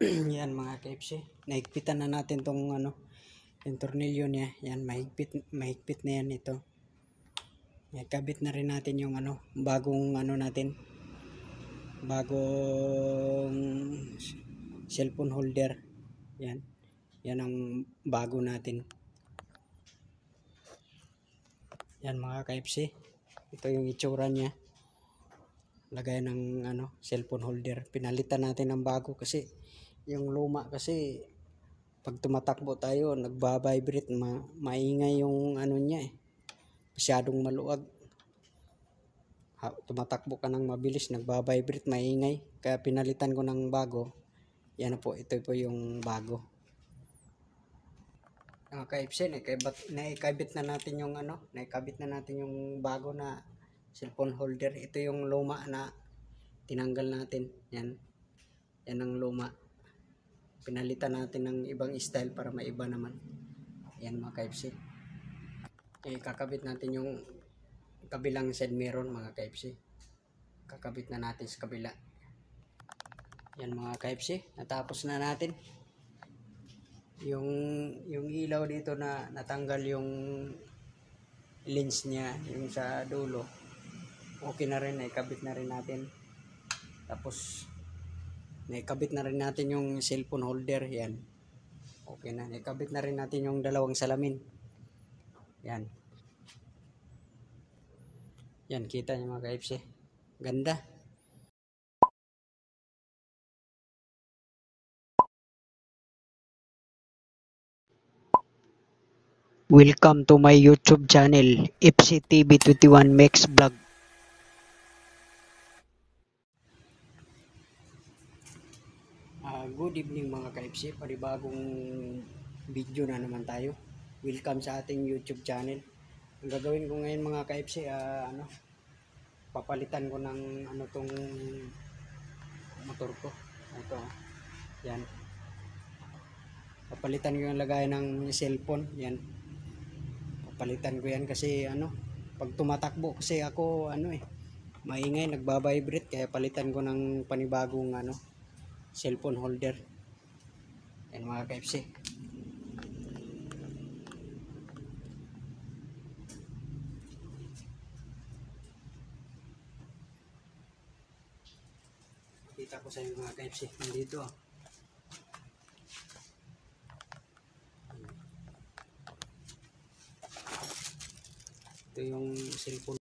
Yan mga KFC, naigpitan na natin tong yung tornilyo niya. Yan, mahigpit na yan ito. Kabit na rin natin yung bagong natin, bagong cellphone holder. Yan ang bago natin. Yan mga KFC, ito yung itsura niya. Lagay ng cellphone holder. Pinalitan natin ng bago kasi yung luma kasi pag tumatakbo tayo nagba-vibrate, maingay yung niya masyadong maluwag. Tumatakbo ka ng mabilis, nagba-vibrate, maingay, kaya pinalitan ko ng bago. Yan po, ito po yung bago. KFC, naikabit na natin yung naikabit na natin yung bago na cellphone holder. Ito yung luma na tinanggal natin. Yan ang luma. Pinalitan natin ng ibang style para maiba naman. Yan mga KFC. Kakabit natin yung kabilang side mirror mga KFC. Kakabit na natin sa kabila. Yan mga KFC. Natapos na natin. Yung ilaw dito na natanggal yung lens niya, yung sa dulo. Okay na rin. Naikabit na rin natin. Tapos naikabit na rin natin yung cellphone holder. Yan. Okay na. Naikabit na rin natin yung dalawang salamin. Yan. Yan, kita niyo mga KFC. Ganda. Welcome to my YouTube channel, FCTV21 Max Vlog. Good evening mga KFC, panibagong video na naman tayo. Welcome sa ating YouTube channel. Ang gagawin ko ngayon mga KFC, papalitan ko ng tong motor ko. Ito, yan. Papalitan ko yung lagay ng cellphone, yan. Papalitan ko yan kasi pag tumatakbo kasi ako maingay, nagba-vibrate, kaya palitan ko ng panibagong cellphone holder. Yan mga KFC. Kita ko sa inyo mga KFC. Nandito. Ito yung cellphone.